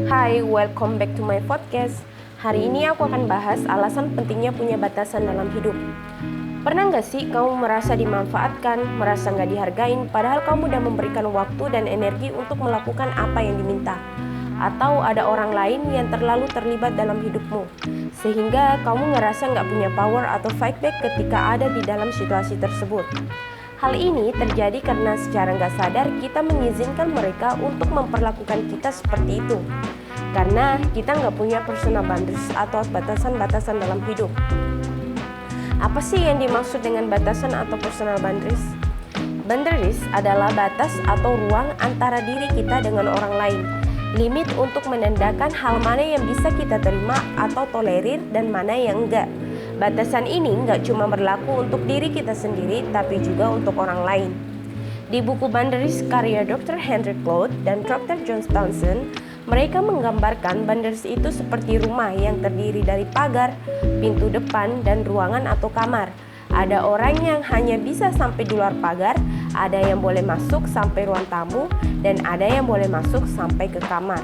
Hai, welcome back to my podcast. Hari ini aku akan bahas alasan pentingnya punya batasan dalam hidup. Pernah nggak sih kamu merasa dimanfaatkan, merasa nggak dihargain, padahal kamu udah memberikan waktu dan energi untuk melakukan apa yang diminta? Atau ada orang lain yang terlalu terlibat dalam hidupmu, sehingga kamu ngerasa nggak punya power atau fight back ketika ada di dalam situasi tersebut. Hal ini terjadi karena secara nggak sadar kita mengizinkan mereka untuk memperlakukan kita seperti itu. Karena kita nggak punya personal boundaries atau batasan-batasan dalam hidup. Apa sih yang dimaksud dengan batasan atau personal boundaries? Boundaries adalah batas atau ruang antara diri kita dengan orang lain. Limit untuk menandakan hal mana yang bisa kita terima atau tolerir dan mana yang enggak. Batasan ini nggak cuma berlaku untuk diri kita sendiri, tapi juga untuk orang lain. Di buku Boundaries karya Dr. Henry Cloud dan Dr. John Townsend, mereka menggambarkan boundaries itu seperti rumah yang terdiri dari pagar, pintu depan, dan ruangan atau kamar. Ada orang yang hanya bisa sampai di luar pagar, ada yang boleh masuk sampai ruang tamu, dan ada yang boleh masuk sampai ke kamar.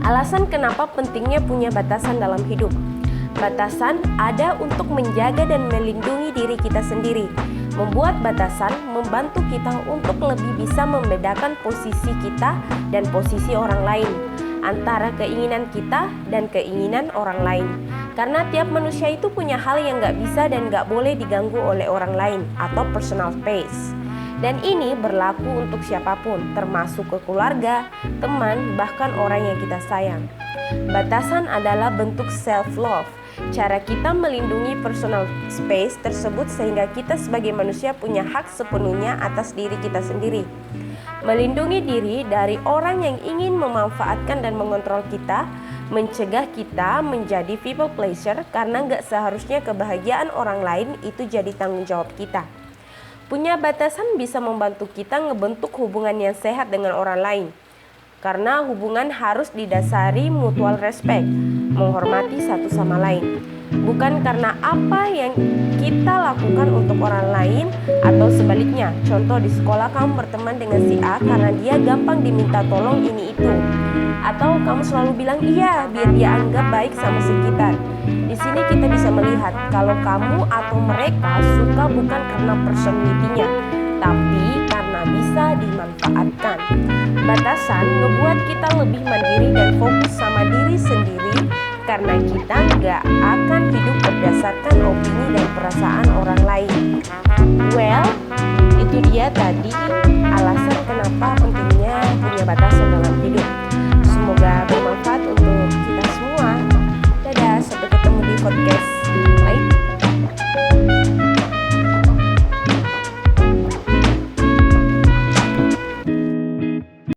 Alasan kenapa pentingnya punya batasan dalam hidup. Batasan ada untuk menjaga dan melindungi diri kita sendiri. Membuat batasan membantu kita untuk lebih bisa membedakan posisi kita dan posisi orang lain, antara keinginan kita dan keinginan orang lain. Karena tiap manusia itu punya hal yang gak bisa dan gak boleh diganggu oleh orang lain atau personal space. Dan ini berlaku untuk siapapun, termasuk ke keluarga, teman, bahkan orang yang kita sayang. Batasan adalah bentuk self-love. Cara kita melindungi personal space tersebut sehingga kita sebagai manusia punya hak sepenuhnya atas diri kita sendiri. Melindungi diri dari orang yang ingin memanfaatkan dan mengontrol kita, mencegah kita menjadi people pleaser karena gak seharusnya kebahagiaan orang lain itu jadi tanggung jawab kita. Punya batasan bisa membantu kita ngebentuk hubungan yang sehat dengan orang lain. Karena hubungan harus didasari mutual respect, menghormati satu sama lain. Bukan karena apa yang kita lakukan untuk orang lain atau sebaliknya. Contoh, di sekolah kamu berteman dengan si A karena dia gampang diminta tolong ini itu. Atau kamu selalu bilang iya biar dia anggap baik sama sekitar. Di sini kita bisa melihat kalau kamu atau mereka suka bukan karena personality-nya, tapi karena bisa dimanfaatkan. Batasan ngebuat kita lebih mandiri dan fokus sama diri sendiri karena kita nggak akan hidup berdasarkan opini dan perasaan orang lain. Well, itu dia tadi alasan kenapa pentingnya punya batasan dalam hidup. Semoga bermanfaat untuk kita semua. Dadah, sampai ketemu di podcast